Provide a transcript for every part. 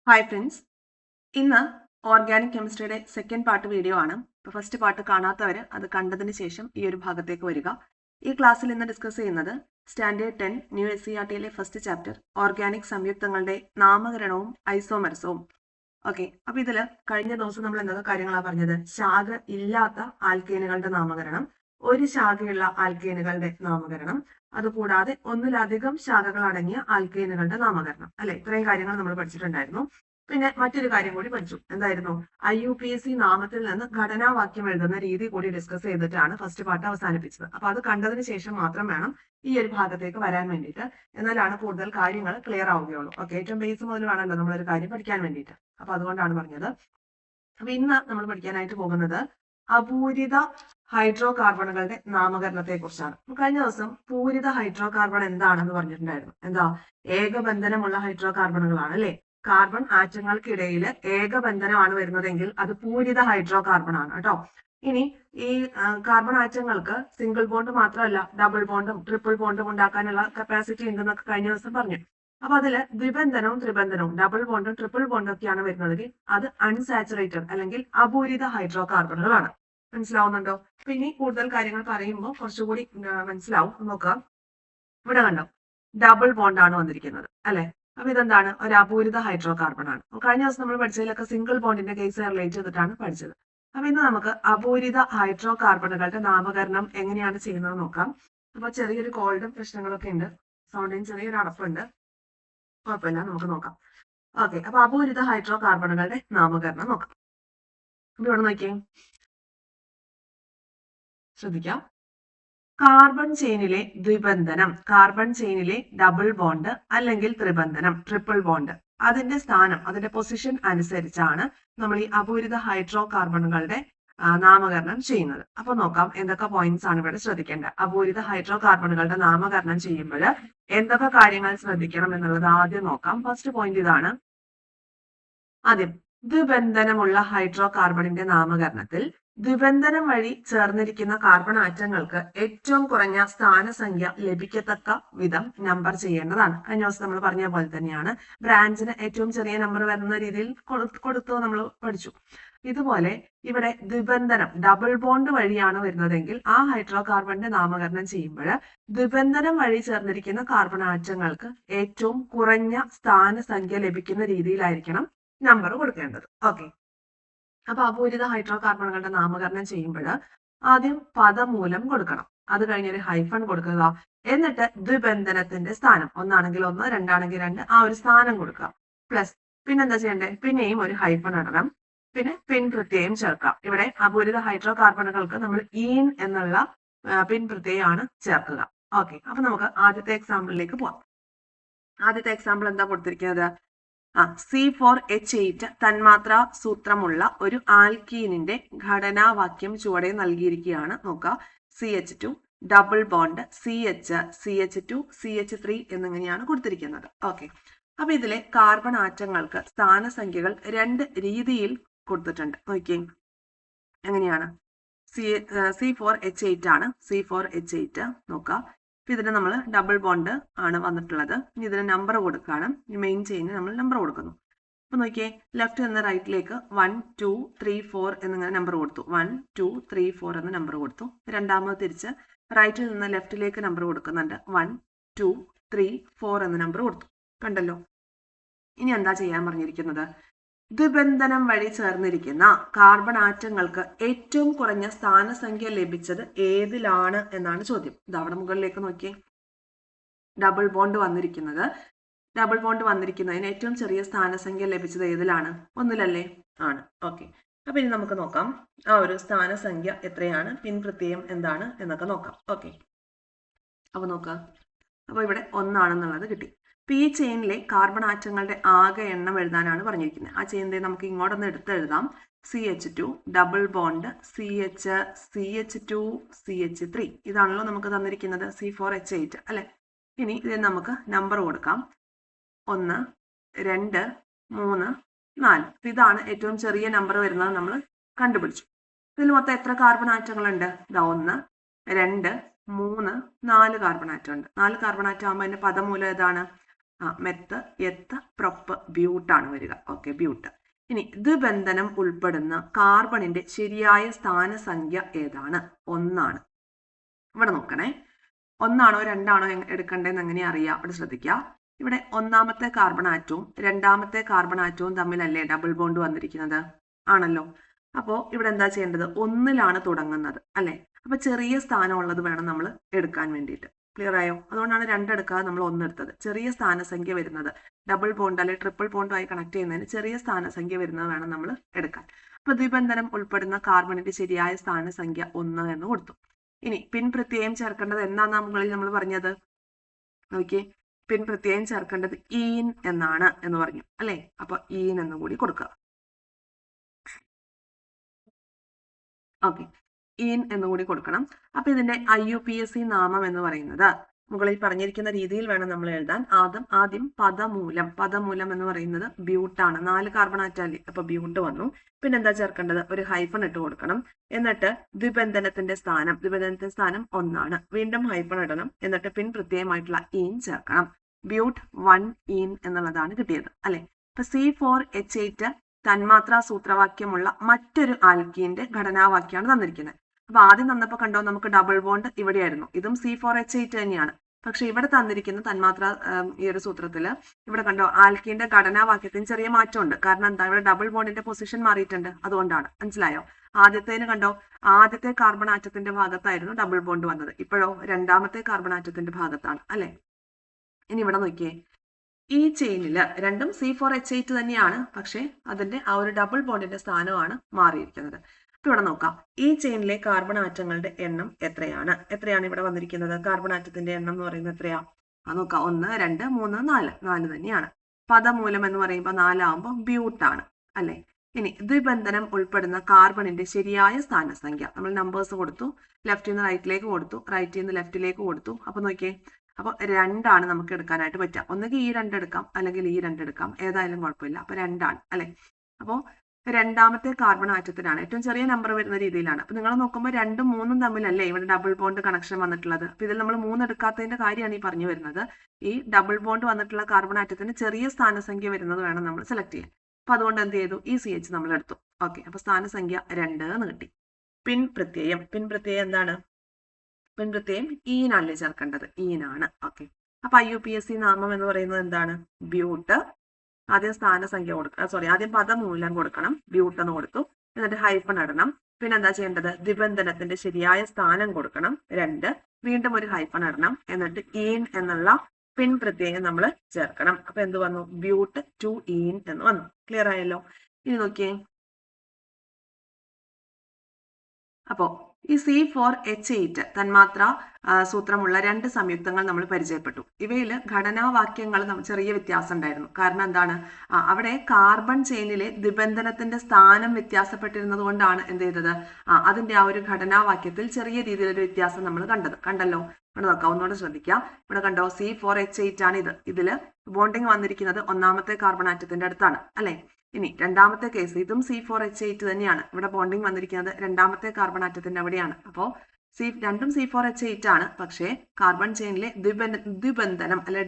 Hi friends, ഇന്ന് organic കെമിസ്ട്രിയുടെ second part video ആണ്. First part കാണാത്തവർ അത് കണ്ടതിന് ശേഷം ഈ ഒരു ഭാഗത്തേക്ക് വരിക. ഈ ക്ലാസ്സിൽ ഇന്ന് ഡിസ്കസ് ചെയ്യുന്നത് standard 10 new SCERT first chapter organic സംയുക്തങ്ങളുടെ നാമകരണവും ഐസോമർസവും. ഓക്കെ, അപ്പൊ ഇതില് കഴിഞ്ഞ ദിവസം നമ്മൾ എന്തൊക്കെ കാര്യങ്ങളാണ് പറഞ്ഞത്? ശാഖ ഇല്ലാത്ത ആൽക്കേനുകളുടെ നാമകരണം, ഒരു ശാഖയുള്ള ആൽക്കേനുകളുടെ നാമകരണം, അതുകൂടാതെ ഒന്നിലധികം ശാഖകൾ അടങ്ങിയ ആൽക്കേനുകളുടെ നാമകരണം. അല്ലെ, ഇത്രയും കാര്യങ്ങൾ നമ്മൾ പഠിച്ചിട്ടുണ്ടായിരുന്നു. പിന്നെ മറ്റൊരു കാര്യം കൂടി പഠിച്ചു. എന്തായിരുന്നു? IUPAC നാമത്തിൽ നിന്ന് ഘടനാവാക്യം എഴുതുന്ന രീതി കൂടി ഡിസ്കസ് ചെയ്തിട്ടാണ് ഫസ്റ്റ് പാർട്ട് അവസാനിപ്പിച്ചത്. അപ്പൊ അത് കണ്ടതിന് ശേഷം മാത്രം വേണം ഈ ഒരു ഭാഗത്തേക്ക് വരാൻ വേണ്ടിയിട്ട്. എന്നാലാണ് കൂടുതൽ കാര്യങ്ങൾ ക്ലിയർ ആവുകയുള്ളൂ. ഓക്കെ, ഏറ്റവും ബേസ് മുതൽ വേണമല്ലോ നമ്മളൊരു കാര്യം പഠിക്കാൻ വേണ്ടിയിട്ട്. അപ്പൊ അതുകൊണ്ടാണ് പറഞ്ഞത്. അപ്പൊ ഇന്ന് നമ്മൾ പഠിക്കാനായിട്ട് പോകുന്നത് അപൂരിത ഹൈഡ്രോ കാർബണുകളുടെ നാമകരണത്തെ കുറിച്ചാണ്. കഴിഞ്ഞ ദിവസം പൂരിത ഹൈഡ്രോ കാർബൺ എന്താണെന്ന് പറഞ്ഞിട്ടുണ്ടായിരുന്നു. എന്താ? ഏകബന്ധനമുള്ള ഹൈഡ്രോ കാർബണുകളാണ് അല്ലെ. കാർബൺ ആറ്റങ്ങൾക്കിടയിൽ ഏകബന്ധനമാണ് വരുന്നതെങ്കിൽ അത് പൂരിത ഹൈഡ്രോ കാർബൺ ആണ് കേട്ടോ. ഇനി ഈ കാർബൺ ആറ്റങ്ങൾക്ക് സിംഗിൾ ബോണ്ട് മാത്രമല്ല ഡബിൾ ബോണ്ടും ട്രിപ്പിൾ ബോണ്ടും ഉണ്ടാക്കാനുള്ള കപ്പാസിറ്റി ഉണ്ടെന്നൊക്കെ കഴിഞ്ഞ ദിവസം പറഞ്ഞു. അപ്പൊ അതില് ദ്വിബന്ധനവും ത്രിബന്ധനവും ഡബിൾ ബോണ്ടും ട്രിപ്പിൾ ബോണ്ടും ഒക്കെയാണ് വരുന്നതെങ്കിൽ അത് അൺസാച്ചുറേറ്റഡ് അല്ലെങ്കിൽ അപൂരിത ഹൈഡ്രോ കാർബണുകളാണ്. മനസ്സിലാവുന്നുണ്ടോ? പിന്നെ കൂടുതൽ കാര്യങ്ങൾ പറയുമ്പോൾ കുറച്ചുകൂടി മനസ്സിലാവും. നോക്കാം, ഇവിടെ കണ്ടോ, ഡബിൾ ബോണ്ടാണ് വന്നിരിക്കുന്നത് അല്ലെ. അപ്പൊ ഇതെന്താണ്? ഒരു അപൂരിത ഹൈഡ്രോ കാർബൺ ആണ്. കഴിഞ്ഞ ദിവസം നമ്മൾ പഠിച്ചതിലൊക്കെ സിംഗിൾ ബോണ്ടിന്റെ കേസ് റിലേറ്റ് ചെയ്തിട്ടാണ് പഠിച്ചത്. അപ്പൊ ഇന്ന് നമുക്ക് അപൂരിത ഹൈഡ്രോ കാർബണുകളുടെ നാമകരണം എങ്ങനെയാണ് ചെയ്യുന്നത് നോക്കാം. അപ്പൊ ചെറിയൊരു കോൾഡും പ്രശ്നങ്ങളൊക്കെ ഉണ്ട്, സൗണ്ടിന് ചെറിയൊരു അടപ്പുണ്ട്, കുഴപ്പമില്ല, നമുക്ക് നോക്കാം. ഓക്കെ, അപ്പൊ അപൂരിത ഹൈഡ്രോ കാർബണുകളുടെ നാമകരണം നോക്കാം. ഇവിടെ നോക്കിയേ, ശ്രദ്ധിക്കാം. കാർബൺ ചെയിനിലെ ദ്വിബന്ധനം, കാർബൺ ചെയിനിലെ ഡബിൾ ബോണ്ട് അല്ലെങ്കിൽ ത്രിബന്ധനം ട്രിപ്പിൾ ബോണ്ട്, അതിന്റെ സ്ഥാനം, അതിന്റെ പൊസിഷൻ അനുസരിച്ചാണ് നമ്മൾ ഈ അപൂരിത ഹൈഡ്രോ കാർബണുകളുടെ നാമകരണം ചെയ്യുന്നത്. അപ്പൊ നോക്കാം എന്തൊക്കെ പോയിന്റ്സ് ആണ് ഇവിടെ ശ്രദ്ധിക്കേണ്ടത്. അപൂരിത ഹൈഡ്രോ കാർബണുകളുടെ നാമകരണം ചെയ്യുമ്പോൾ എന്തൊക്കെ കാര്യങ്ങൾ ശ്രദ്ധിക്കണം എന്നുള്ളത് ആദ്യം നോക്കാം. ഫസ്റ്റ് പോയിന്റ് ഇതാണ്. ആദ്യം, ദ്വിബന്ധനമുള്ള ഹൈഡ്രോ കാർബണിന്റെ നാമകരണത്തിൽ ദ്വിബന്ധനം വഴി ചേർന്നിരിക്കുന്ന കാർബൺ ആറ്റങ്ങൾക്ക് ഏറ്റവും കുറഞ്ഞ സ്ഥാനസംഖ്യ ലഭിക്കത്തക്ക വിധം നമ്പർ ചെയ്യേണ്ടതാണ്. കഴിഞ്ഞ ദിവസം നമ്മൾ പറഞ്ഞ പോലെ തന്നെയാണ് ബ്രാഞ്ചിന് ഏറ്റവും ചെറിയ നമ്പർ വരുന്ന രീതിയിൽ കൊടുത്തു നമ്മൾ പഠിച്ചു. ഇതുപോലെ ഇവിടെ ദ്വിബന്ധനം ഡബിൾ ബോണ്ട് വഴിയാണ് വരുന്നതെങ്കിൽ ആ ഹൈഡ്രോ കാർബണിന്റെ നാമകരണം ചെയ്യുമ്പോൾ ദ്വിബന്ധനം വഴി ചേർന്നിരിക്കുന്ന കാർബൺ ആറ്റങ്ങൾക്ക് ഏറ്റവും കുറഞ്ഞ സ്ഥാനസംഖ്യ ലഭിക്കുന്ന രീതിയിലായിരിക്കണം നമ്പർ കൊടുക്കേണ്ടത്. ഓക്കെ, അപ്പൊ അപൂരിത ഹൈഡ്രോ കാർബണുകളുടെ നാമകരണം ചെയ്യുമ്പോൾ ആദ്യം പദമൂലം കൊടുക്കണം, അത് കഴിഞ്ഞൊരു ഹൈഫൺ കൊടുക്കുക, എന്നിട്ട് ദ്വിബന്ധനത്തിന്റെ സ്ഥാനം, ഒന്നാണെങ്കിൽ ഒന്ന്, രണ്ടാണെങ്കിൽ രണ്ട്, ആ ഒരു സ്ഥാനം കൊടുക്കുക. പ്ലസ് പിന്നെന്താ ചെയ്യണ്ടേ? പിന്നെയും ഒരു ഹൈഫൺ ഇടണം, പിന്നെ പിൻ പ്രത്യയം ചേർക്കാം. ഇവിടെ അപൂരിത ഹൈഡ്രോ കാർബണുകൾക്ക് നമ്മൾ ഈൻ എന്നുള്ള പിൻ പ്രത്യയമാണ് ചേർക്കുക. ഓക്കെ, അപ്പൊ നമുക്ക് ആദ്യത്തെ എക്സാമ്പിളിലേക്ക് പോവാം. ആദ്യത്തെ എക്സാമ്പിൾ എന്താ കൊടുത്തിരിക്കുന്നത്? C4H8 തന്മാത്ര സൂത്രമുള്ള ഒരു ആൽക്കീനിന്റെ ഘടനാവാക്യം ചുവടെ നൽകിയിരിക്കുകയാണ്. നോക്കുക, CH2 double bond CH2 CH3 എന്നിങ്ങനെയാണ് കൊടുത്തിരിക്കുന്നത്. ഓക്കെ, അപ്പൊ ഇതിലെ കാർബൺ ആറ്റങ്ങൾക്ക് സ്ഥാനസംഖ്യകൾ രണ്ട് രീതിയിൽ കൊടുത്തിട്ടുണ്ട്. നോക്കിയേ, എങ്ങനെയാണ്? C4H8 ആണ്. C4H8 നോക്കുക, ഇതിന് നമ്മൾ ഡബിൾ ബോണ്ട് ആണ് വന്നിട്ടുള്ളത്. ഇനി ഇതിന് നമ്പർ കൊടുക്കുകയാണ്. മെയിൻ ചെയിന് നമ്മൾ നമ്പർ കൊടുക്കുന്നു. അപ്പൊ നോക്കിയേ, ലെഫ്റ്റ് നിന്ന് റൈറ്റിലേക്ക് 1 2 3 4 എന്നിങ്ങനെ നമ്പർ കൊടുത്തു. 1 2 3 4 എന്ന നമ്പർ കൊടുത്തു. രണ്ടാമത് തിരിച്ച് റൈറ്റിൽ നിന്ന് ലെഫ്റ്റിലേക്ക് നമ്പർ കൊടുക്കുന്നുണ്ട്. 1 2 3 4 എന്ന നമ്പർ കൊടുത്തു. കണ്ടല്ലോ. ഇനി എന്താ ചെയ്യാൻ പറഞ്ഞിരിക്കുന്നത്? ദ്വിബന്ധനം വഴി ചേർന്നിരിക്കുന്ന കാർബൺ ആറ്റങ്ങൾക്ക് ഏറ്റവും കുറഞ്ഞ സ്ഥാനസംഖ്യ ലഭിച്ചത് ഏതിലാണ് എന്നാണ് ചോദ്യം. ഇത് അവിടെ മുകളിലേക്ക് നോക്കിയേ, ഡബിൾ ബോണ്ട് വന്നിരിക്കുന്നതിന് ഏറ്റവും ചെറിയ സ്ഥാനസംഖ്യ ലഭിച്ചത് ഏതിലാണ്? ഒന്നിലല്ലേ? ആണ്. ഓക്കെ, അപ്പൊ ഇനി നമുക്ക് നോക്കാം ആ ഒരു സ്ഥാനസംഖ്യ എത്രയാണ്, പിൻ പ്രത്യയം എന്താണ് എന്നൊക്കെ നോക്കാം. ഓക്കെ, അപ്പൊ നോക്കാം. അപ്പൊ ഇവിടെ ഒന്നാണെന്നുള്ളത് കിട്ടി. ഈ ചെയിനിലെ കാർബൺ ആറ്റങ്ങളുടെ ആകെ എണ്ണം എഴുതാനാണ് പറഞ്ഞിരിക്കുന്നത്. ആ ചെയിനിലെ നമുക്ക് ഇങ്ങോട്ടൊന്ന് എടുത്തെഴുതാം. CH2 double bond CH2 CH3 ഇതാണല്ലോ നമുക്ക് തന്നിരിക്കുന്നത് C4H8 അല്ലെ. ഇനി ഇതിന് നമുക്ക് നമ്പർ കൊടുക്കാം. 1 2 3 4. ഇതാണ് ഏറ്റവും ചെറിയ നമ്പർ വരുന്നത് നമ്മൾ കണ്ടുപിടിച്ചു. ഇതിൽ മൊത്തം എത്ര കാർബൺ ആറ്റങ്ങളുണ്ട്? 1 2 3 4 കാർബൺ ആറ്റം ഉണ്ട്. 4 കാർബൺ ആറ്റം ആകുമ്പോൾ അതിന്റെ പദമൂലം ഏതാണ്? മെത്ത്, എത്ത്, പ്രൊപ്പ്, ബ്യൂട്ടാണ് വരിക. ഓക്കെ, ബ്യൂട്ട്. ഇനി ദ്വിബന്ധനം ഉൾപ്പെടുന്ന കാർബണിന്റെ ശരിയായ സ്ഥാനസംഖ്യ ഏതാണ്? 1 ആണ്. ഇവിടെ നോക്കണേ, 1 ആണോ 2 ആണോ എടുക്കേണ്ടതെന്ന് എങ്ങനെ അറിയാം? ഇവിടെ ശ്രദ്ധിക്കുക. ഇവിടെ ഒന്നാമത്തെ കാർബൺ ആറ്റവും രണ്ടാമത്തെ കാർബൺ ആറ്റവും തമ്മിലല്ലേ ഡബിൾ ബോണ്ട് വന്നിരിക്കുന്നത്? ആണല്ലോ. അപ്പോ ഇവിടെ എന്താ ചെയ്യേണ്ടത്? 1-ലാണ് തുടങ്ങുന്നത് അല്ലെ? അപ്പൊ ചെറിയ സ്ഥാനമുള്ളത് വേണം നമ്മൾ എടുക്കാൻ വേണ്ടിയിട്ട്. ക്ലിയർ ആയോ? അതുകൊണ്ടാണ് 2 എടുക്കാതെ നമ്മൾ 1 എടുത്തത്. ചെറിയ സ്ഥാനസംഖ്യ വരുന്നത് ഡബിൾ ബോണ്ട് അല്ലെങ്കിൽ ട്രിപ്പിൾ ബോണ്ടുമായി കണക്ട് ചെയ്യുന്നതിന് ചെറിയ സ്ഥാനസംഖ്യ വരുന്നത് വേണം നമ്മൾ എടുക്കാൻ. അപ്പൊ ദ്വിബന്ധനം ഉൾപ്പെടുന്ന കാർബണിന്റെ ശരിയായ സ്ഥാനസംഖ്യ 1 എന്ന് കൊടുത്തു. ഇനി പിൻ പ്രത്യയം ചേർക്കേണ്ടത് എന്നാണ് മുകളിൽ നമ്മൾ പറഞ്ഞത്? നോക്കിയേ, പിൻ പ്രത്യയം ചേർക്കേണ്ടത് ഈൻ എന്നാണ് എന്ന് പറഞ്ഞു അല്ലെ? അപ്പൊ ഈൻ എന്ന് കൂടി കൊടുക്കുക. ഓക്കെ, ഈൻ എന്നുകൂടി കൊടുക്കണം. അപ്പൊ ഇതിന്റെ IUPAC നാമം എന്ന് പറയുന്നത് മുകളിൽ പറഞ്ഞിരിക്കുന്ന രീതിയിൽ വേണം നമ്മൾ എഴുതാൻ. ആദ്യം പദമൂലം എന്ന് പറയുന്നത് ബ്യൂട്ടാണ്. 4 കാർബൺ ആറ്റല്ലേ, അപ്പൊ ബ്യൂട്ട് വന്നു. പിന്നെ എന്താ ചേർക്കേണ്ടത്? ഒരു ഹൈഫൺ ഇട്ട് കൊടുക്കണം. എന്നിട്ട് ദ്വിബന്ധനത്തിന്റെ സ്ഥാനം 1 ആണ്. വീണ്ടും ഹൈഫൺ ഇടണം. എന്നിട്ട് പിൻ പ്രത്യയമായിട്ടുള്ള ഈൻ ചേർക്കണം. ബ്യൂട്ട് 1 ഈൻ എന്നുള്ളതാണ് കിട്ടിയത് അല്ലെ? അപ്പൊ C4H8 തന്മാത്രാ സൂത്രവാക്യമുള്ള മറ്റൊരു ആൽക്കീന്റെ ഘടനാവാക്യമാണ് തന്നിരിക്കുന്നത്. അപ്പൊ ആദ്യം തന്നപ്പോ കണ്ടോ, നമുക്ക് ഡബിൾ ബോണ്ട് ഇവിടെയായിരുന്നു. ഇതും C4H8 തന്നെയാണ്. പക്ഷെ ഇവിടെ തന്നിരിക്കുന്ന തന്മാത്രാ ഈ ഒരു സൂത്രത്തില് ഇവിടെ കണ്ടോ ആൽക്കീന്റെ ഘടനാവാക്യത്തിന് ചെറിയ മാറ്റമുണ്ട്. കാരണം എന്താ? ഇവിടെ ഡബിൾ ബോണ്ടിന്റെ പൊസിഷൻ മാറിയിട്ടുണ്ട്. അതുകൊണ്ടാണ്. മനസ്സിലായോ? ആദ്യത്തേന് കണ്ടോ, ആദ്യത്തെ കാർബൺ ആറ്റത്തിന്റെ ഭാഗത്തായിരുന്നു ഡബിൾ ബോണ്ട് വന്നത്. ഇപ്പോഴോ രണ്ടാമത്തെ കാർബൺ ആറ്റത്തിന്റെ ഭാഗത്താണ് അല്ലെ? ഇനി ഇവിടെ നോക്കിയേ, ഈ ചെയിനില് രണ്ടും C4H8 തന്നെയാണ്. പക്ഷെ അതിന്റെ ആ ഒരു ഡബിൾ ബോണ്ടിന്റെ സ്ഥാനമാണ് മാറിയിരിക്കുന്നത്. അപ്പൊ ഇവിടെ നോക്കാം, ഈ ചെയിനിലെ കാർബൺ ആറ്റങ്ങളുടെ എണ്ണം എത്രയാണ് ഇവിടെ വന്നിരിക്കുന്നത്? കാർബൺ ആറ്റത്തിന്റെ എണ്ണം എന്ന് പറയുന്നത് എത്രയാ? നോക്കാം, 1, 2, 3, 4 4 തന്നെയാണ്. പദമൂലം എന്ന് പറയുമ്പോൾ 4 ആകുമ്പോൾ ബ്യൂട്ടാണ് അല്ലെ? ഇനി ദ്വിബന്ധനം ഉൾപ്പെടുന്ന കാർബണിന്റെ ശരിയായ സ്ഥാനസംഖ്യ നമ്മൾ നമ്പേഴ്സ് കൊടുത്തു. ലെഫ്റ്റിൽ നിന്ന് റൈറ്റിലേക്ക് കൊടുത്തു, റൈറ്റിൽ നിന്ന് ലെഫ്റ്റിലേക്ക് കൊടുത്തു. അപ്പൊ നോക്കിയേ, അപ്പൊ 2 ആണ് നമുക്ക് എടുക്കാനായിട്ട് പറ്റുക. ഒന്നുകിൽ ഈ 2 എടുക്കാം, അല്ലെങ്കിൽ ഈ 2 എടുക്കാം, ഏതായാലും കുഴപ്പമില്ല. അപ്പൊ 2 ആണ് അല്ലെ? അപ്പോ രണ്ടാമത്തെ കാർബൺ ആറ്റത്തിനാണ് ഏറ്റവും ചെറിയ നമ്പർ വരുന്ന രീതിയിലാണ്. അപ്പൊ നിങ്ങൾ നോക്കുമ്പോൾ 2ഉം 3ഉം തമ്മിലല്ലേ ഇവിടെ ഡബിൾ ബോണ്ട് കണക്ഷൻ വന്നിട്ടുള്ളത്. അപ്പൊ ഇതിൽ നമ്മൾ 3 എടുക്കാത്തതിന്റെ കാര്യമാണ് ഈ പറഞ്ഞു വരുന്നത്. ഈ ഡബിൾ ബോണ്ട് വന്നിട്ടുള്ള കാർബൺ ആറ്റത്തിന് ചെറിയ സ്ഥാനസംഖ്യ വരുന്നത് വേണം നമ്മൾ സെലക്ട് ചെയ്യാൻ. അപ്പൊ അതുകൊണ്ട് എന്ത് ചെയ്തു? ഈ CH നമ്മൾ എടുത്തു. ഓക്കെ, അപ്പൊ സ്ഥാനസംഖ്യ 2 എന്ന് കിട്ടി. പിൻ പ്രത്യയം എന്താണ്? പിൻ പ്രത്യയം ഈനാണല്ലേ ചേർക്കേണ്ടത്? ഈനാണ്. ഓക്കെ, അപ്പൊ IUPAC നാമം എന്ന് പറയുന്നത് എന്താണ്? ബ്യൂട്ട്. ആദ്യം സ്ഥാനസംഖ്യ കൊടുക്കണം, ആദ്യം പദമൂലം കൊടുക്കണം. ബ്യൂട്ട് എന്ന് കൊടുത്തു. എന്നിട്ട് ഹൈഫൺ ഇടണം. പിന്നെ എന്താ ചെയ്യേണ്ടത്? ദ്വിബന്ധനത്തിന്റെ ശരിയായ സ്ഥാനം കൊടുക്കണം 2. വീണ്ടും ഒരു ഹൈഫൺ ഇടണം. എന്നിട്ട് ഈൻ എന്നുള്ള പിൻ പ്രത്യയം നമ്മൾ ചേർക്കണം. അപ്പൊ എന്ത് വന്നു? ബ്യൂട്ട് 2 ഈൻ എന്ന് വന്നു. ക്ലിയർ ആയല്ലോ? ഇനി നോക്കിയേ, അപ്പോ ഈ C4H8 തന്മാത്ര സൂത്രമുള്ള 2 സംയുക്തങ്ങൾ നമ്മൾ പരിചയപ്പെട്ടു. ഇവയിൽ ഘടനാവാക്യങ്ങൾ ചെറിയ വ്യത്യാസം ഉണ്ടായിരുന്നു. കാരണം എന്താണ്? അവിടെ കാർബൺ ചെയിനിലെ ദ്വിബന്ധനത്തിന്റെ സ്ഥാനം വ്യത്യാസപ്പെട്ടിരുന്നത് കൊണ്ടാണ് എന്ത് ചെയ്തത്? അതിന്റെ ആ ഒരു ഘടനാവാക്യത്തിൽ ചെറിയ രീതിയിലൊരു വ്യത്യാസം നമ്മൾ കണ്ടല്ലോ. ഇവിടെ നോക്കാം, ഒന്നുകൂടെ ശ്രദ്ധിക്കാം. ഇവിടെ കണ്ടോ, C4H8 ആണ് ഇത്. ഇതില് ബോണ്ടിങ് വന്നിരിക്കുന്നത് ഒന്നാമത്തെ കാർബൺ ആറ്റത്തിന്റെ അടുത്താണ് അല്ലെ? ഇനി രണ്ടാമത്തെ കേസ്, ഇതും C4H8 തന്നെയാണ്. ഇവിടെ ബോണ്ടിങ് വന്നിരിക്കുന്നത് രണ്ടാമത്തെ കാർബൺ ആറ്റത്തിന്റെ അവിടെയാണ്. അപ്പോ രണ്ടും C4H8 ആണ്. പക്ഷേ കാർബൺ ചെയിനിലെ ദ്വിബന്ധനം അല്ലെ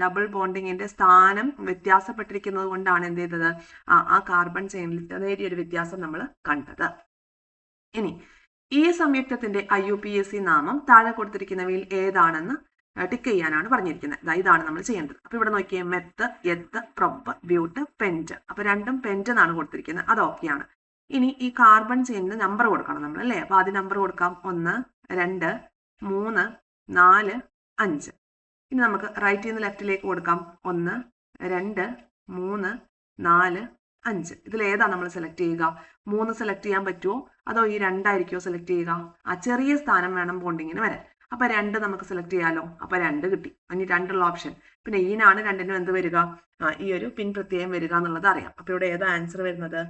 ഡബിൾ ബോണ്ടിങ്ങിന്റെ സ്ഥാനം വ്യത്യാസപ്പെട്ടിരിക്കുന്നത് കൊണ്ടാണ് എന്ത് ചെയ്തത്? ആ കാർബൺ ചെയിനിൽ നേരിയൊരു വ്യത്യാസം നമ്മൾ കണ്ടത്. ഇനി ഈ സംയുക്തത്തിന്റെ IUPAC നാമം താഴെ കൊടുത്തിരിക്കുന്നവയിൽ ഏതാണെന്ന് ടിക്ക് ചെയ്യാനാണ് പറഞ്ഞിരിക്കുന്നത്. ഇതാണ് നമ്മൾ ചെയ്യേണ്ടത്. അപ്പൊ ഇവിടെ നോക്കിയേ, മെത്ത്, എത്ത്, പ്രൊപ്പ്, ബ്യൂട്ട്, പെന്റ്. അപ്പൊ രണ്ടും പെന്റ് എന്നാണ് കൊടുത്തിരിക്കുന്നത്. അത് ഓക്കെയാണ്. ഇനി ഈ കാർബൺ ചെയിനിന് നമ്പർ കൊടുക്കണം നമ്മൾ അല്ലേ? അപ്പൊ ആദ്യം നമ്പർ കൊടുക്കാം. 1, 2, 3, 4, 5. ഇനി നമുക്ക് റൈറ്റിൽ നിന്ന് ലെഫ്റ്റിലേക്ക് കൊടുക്കാം. 1, 2, 3, 4, 5. ഇതിൽ ഏതാ നമ്മൾ സെലക്ട് ചെയ്യുക? 3 സെലക്ട് ചെയ്യാൻ പറ്റുമോ? അതോ ഈ 2 ആയിരിക്കുമോ സെലക്ട് ചെയ്യുക? ചെറിയ സ്ഥാനം വേണം ബോണ്ടിങ്ങിന് വരാൻ. അപ്പൊ 2 നമുക്ക് സെലക്ട് ചെയ്യാലോ. അപ്പൊ 2 കിട്ടി. ഇനി 2ഉള്ള ഓപ്ഷൻ. പിന്നെ ഈനാണ് 2നും എന്ത് വരിക? ഈ ഒരു പിൻ പ്രത്യയം വരിക എന്നുള്ളത് അറിയാം. അപ്പൊ ഇവിടെ ഏതാ ആൻസർ വരുന്നത്?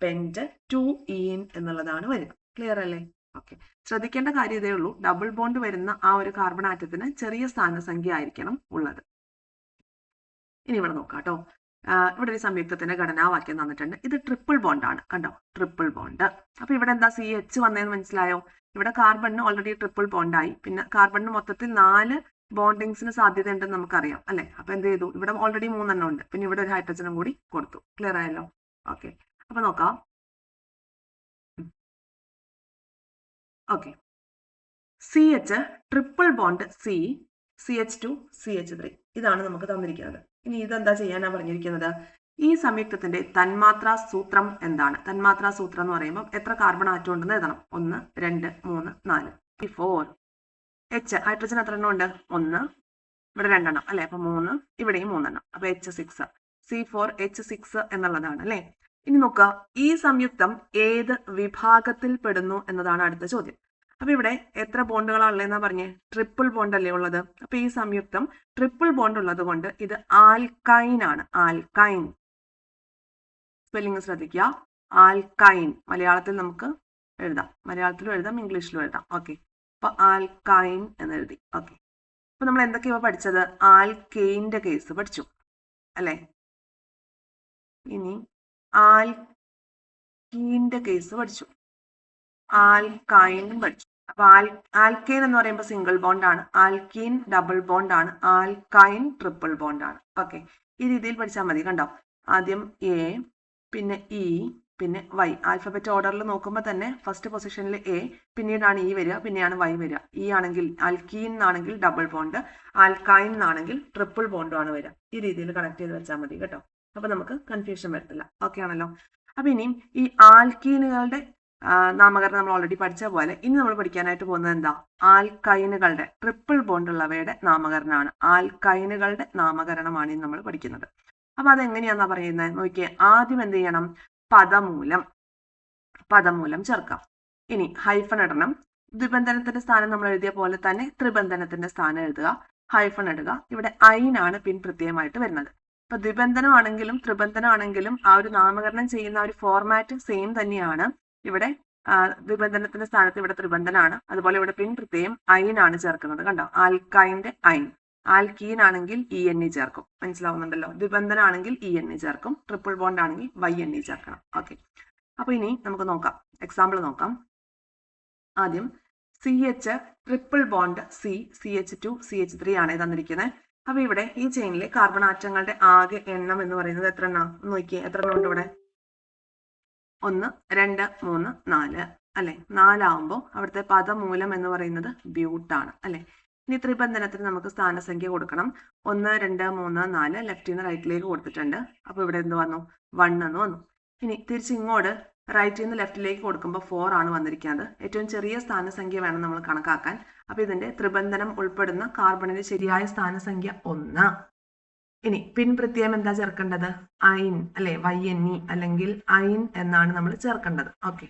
പെന്റ് 2 ഈൻ എന്നുള്ളതാണ് വരിക. ക്ലിയർ അല്ലേ? ഓക്കെ, ശ്രദ്ധിക്കേണ്ട കാര്യം ഇതേ ഉള്ളൂ. ഡബിൾ ബോണ്ട് വരുന്ന ആ ഒരു കാർബൺ ആറ്റത്തിന് ചെറിയ സ്ഥാനസംഖ്യ ആയിരിക്കണം ഉള്ളത്. ഇനി ഇവിടെ നോക്കാം കേട്ടോ. ഇവിടെ ഒരു സംയുക്തത്തിന്റെ ഘടനാവാക്യം തന്നിട്ടുണ്ട്. ഇത് ട്രിപ്പിൾ ബോണ്ട് ആണ്. കണ്ടോ, ട്രിപ്പിൾ ബോണ്ട്. അപ്പൊ ഇവിടെ എന്താ CH വന്നതെന്ന് മനസ്സിലായോ? ഇവിടെ കാർബണിന് ഓൾറെഡി ട്രിപ്പിൾ ബോണ്ടായി. പിന്നെ കാർബണിന് മൊത്തത്തിൽ 4 ബോണ്ടിങ്സിന് സാധ്യത ഉണ്ടെന്ന് നമുക്കറിയാം അല്ലെ. അപ്പൊ എന്ത് ചെയ്തു, ഇവിടെ ഓൾറെഡി 3 എണ്ണം ഉണ്ട്, പിന്നെ ഇവിടെ ഒരു ഹൈഡ്രജനും കൂടി കൊടുത്തു. ക്ലിയർ ആയല്ലോ? ഓക്കെ, അപ്പൊ നോക്കാം. Okay, CH triple bond CH2 CH3 ഇതാണ് നമുക്ക് തന്നിരിക്കുന്നത്. ഇനി ഇതെന്താ ചെയ്യാനാ പറഞ്ഞിരിക്കുന്നത്? ഈ സംയുക്തത്തിന്റെ തന്മാത്രാ സൂത്രം എന്താണ്? തന്മാത്രാ സൂത്രം എന്ന് പറയുമ്പോൾ എത്ര കാർബൺ ആറ്റം ഉണ്ടെന്ന് എഴുതണം. 1 2 3 4 4. H ഹൈഡ്രജൻ എത്ര എണ്ണം ഉണ്ട്? 1, ഇവിടെ 2 എണ്ണം അല്ലെ, അപ്പൊ 3, ഇവിടെയും 3 എണ്ണം, അപ്പൊ H6 C4H6 എന്നുള്ളതാണ് അല്ലെ. ഇനി നോക്കുക, ഈ സംയുക്തം ഏത് വിഭാഗത്തിൽ പെടുന്നു എന്നതാണ് അടുത്ത ചോദ്യം. അപ്പൊ ഇവിടെ എത്ര ബോണ്ടുകളാണ് ഉള്ളതെന്നാ പറഞ്ഞേ? ട്രിപ്പിൾ ബോണ്ട് അല്ലേ ഉള്ളത്. അപ്പൊ ഈ സംയുക്തം ട്രിപ്പിൾ ബോണ്ട് ഉള്ളത് കൊണ്ട് ഇത് ആൽക്കൈൻ ആണ്. ആൽക്കൈൻ സ്പെല്ലിംഗ് ശ്രദ്ധിക്കുക. ആൽക്കൈൻ മലയാളത്തിൽ നമുക്ക് എഴുതാം, മലയാളത്തിലും എഴുതാം, ഇംഗ്ലീഷിലും എഴുതാം. ഓക്കെ, അപ്പൊ ആൽക്കൈൻ എന്ന് എഴുതി. ഓക്കെ, അപ്പൊ നമ്മൾ എന്തൊക്കെയാ പഠിച്ചത്? ആൽക്കെയിന്റെ കേസ് പഠിച്ചു അല്ലെ. ഇനി ആൽക്കീന്റെ കേസ് പഠിച്ചു, ആൽക്കൈനും പഠിച്ചു. അപ്പൊ ആൽക്കെയിൻ എന്ന് പറയുമ്പോൾ സിംഗിൾ ബോണ്ട് ആണ്, ആൽക്കീൻ ഡബിൾ ബോണ്ട് ആണ്, ആൽക്കൈൻ ട്രിപ്പിൾ ബോണ്ട് ആണ്. ഓക്കെ, ഈ രീതിയിൽ പഠിച്ചാൽ മതി. കണ്ടോ, ആദ്യം എ, പിന്നെ ഇ, പിന്നെ വൈ. ആൽഫബറ്റ് ഓർഡറിൽ നോക്കുമ്പോൾ തന്നെ ഫസ്റ്റ് പൊസിഷനിൽ എ, പിന്നീടാണ് ഇ വരിക, പിന്നെയാണ് വൈ വരിക. ഇ ആണെങ്കിൽ ആൽക്കീൻ എന്നാണെങ്കിൽ ഡബിൾ ബോണ്ട്, ആൽക്കൈൻ എന്നാണെങ്കിൽ ട്രിപ്പിൾ ബോണ്ടും ആണ് വരിക. ഈ രീതിയിൽ കണക്ട് ചെയ്ത് വെച്ചാൽ മതി കേട്ടോ. അപ്പൊ നമുക്ക് കൺഫ്യൂഷൻ വരത്തില്ല. ഓക്കെ ആണല്ലോ. അപ്പൊ ഇനിയും ഈ ആൽക്കീനുകളുടെ നാമകരണം നമ്മൾ ഓൾറെഡി പഠിച്ച പോലെ ഇനി നമ്മൾ പഠിക്കാനായിട്ട് പോകുന്നത് എന്താ? ആൽക്കൈനുകളുടെ ട്രിപ്പിൾ ബോണ്ട് ഉള്ളവയുടെ നാമകരണമാണ്. ആൽക്കൈനുകളുടെ നാമകരണമാണ് ഇനി നമ്മൾ പഠിക്കുന്നത്. അപ്പൊ അതെങ്ങനെയാന്നാ പറയുന്നത് നോക്കിയേ. ആദ്യം എന്ത് ചെയ്യണം? പദമൂലം ചേർക്കാം. ഇനി ഹൈഫൺ ഇടണം. ദ്വിബന്ധനത്തിന്റെ സ്ഥാനം നമ്മൾ എഴുതിയ പോലെ തന്നെ ത്രിബന്ധനത്തിന്റെ സ്ഥാനം എഴുതുക, ഹൈഫൺ ഇടുക. ഇവിടെ ഐനാണ് പിൻ പ്രത്യയമായിട്ട് വരുന്നത്. ഇപ്പൊ ദ്വിബന്ധനമാണെങ്കിലും ത്രിബന്ധനമാണെങ്കിലും ആ ഒരു നാമകരണം ചെയ്യുന്ന ഒരു ഫോർമാറ്റ് സെയിം തന്നെയാണ്. ഇവിടെ ദ്വിബന്ധനത്തിന്റെ സ്ഥാനത്ത് ഇവിടെ ത്രിബന്ധനാണ്, അതുപോലെ ഇവിടെ പിൻ പ്രത്യയം ഐനാണ് ചേർക്കുന്നത്. കണ്ടോ, ആൽക്കൈന്റെ ഐൻ. ആൽക്കീൻ ആണെങ്കിൽ ENE ചേർക്കും. മനസ്സിലാവുന്നുണ്ടല്ലോ? ദ്വിബന്ധനാണെങ്കിൽ ENE ചേർക്കും, ട്രിപ്പിൾ ബോണ്ട് ആണെങ്കിൽ YNE ചേർക്കണം. ഓക്കെ, അപ്പൊ ഇനി നമുക്ക് നോക്കാം, എക്സാമ്പിൾ നോക്കാം. ആദ്യം CH triple bond CH2 CH3 ആണ് തന്നിരിക്കുന്നത്. അപ്പൊ ഇവിടെ ഈ ചെയിനിലെ കാർബൺ ആറ്റങ്ങളുടെ ആകെ എണ്ണം എന്ന് പറയുന്നത് എത്ര എണ്ണം നോക്കിയേ. എത്ര എണ്ണം ഉണ്ട് ഇവിടെ? 1 2 3 4 അല്ലെ. 4 ആവുമ്പോൾ അവിടുത്തെ പദമൂലം എന്ന് പറയുന്നത് ബ്യൂട്ടാണ് അല്ലെ. ഇനി ത്രിബന്ധനത്തിന് നമുക്ക് സ്ഥാനസംഖ്യ കൊടുക്കണം. 1 2 3 4 ലെഫ്റ്റിൽ നിന്ന് റൈറ്റിലേക്ക് കൊടുത്തിട്ടുണ്ട്. അപ്പൊ ഇവിടെ എന്ത് വന്നു? 1 എന്ന് വന്നു. ഇനി തിരിച്ച് ഇങ്ങോട്ട് റൈറ്റിൽ നിന്ന് ലെഫ്റ്റിലേക്ക് കൊടുക്കുമ്പോൾ 4 ആണ് വന്നിരിക്കുന്നത്. ഏറ്റവും ചെറിയ സ്ഥാനസംഖ്യ വേണം നമ്മൾ കണക്കാക്കാൻ. അപ്പൊ ഇതിന്റെ ത്രിബന്ധനം ഉൾപ്പെടുന്ന കാർബണിന്റെ ശരിയായ സ്ഥാനസംഖ്യ 1. ഇനി പിൻ പ്രത്യയം എന്താ ചേർക്കേണ്ടത്? ഐൻ അല്ലെ, YNE അല്ലെങ്കിൽ ഐൻ എന്നാണ് നമ്മൾ ചേർക്കേണ്ടത്. ഓക്കെ,